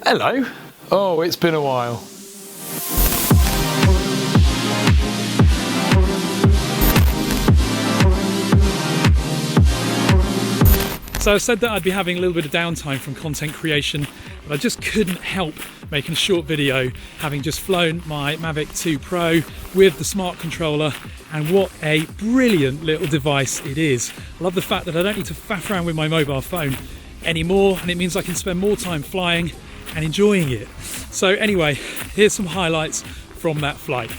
Hello. Oh, it's been a while. So I said that I'd be having a little bit of downtime from content creation, but I just couldn't help making a short video, having just flown my Mavic 2 Pro with the Smart Controller, and what a brilliant little device it is. I love the fact that I don't need to faff around with my mobile phone anymore, and it means I can spend more time flying and enjoying it. So anyway, here's some highlights from that flight.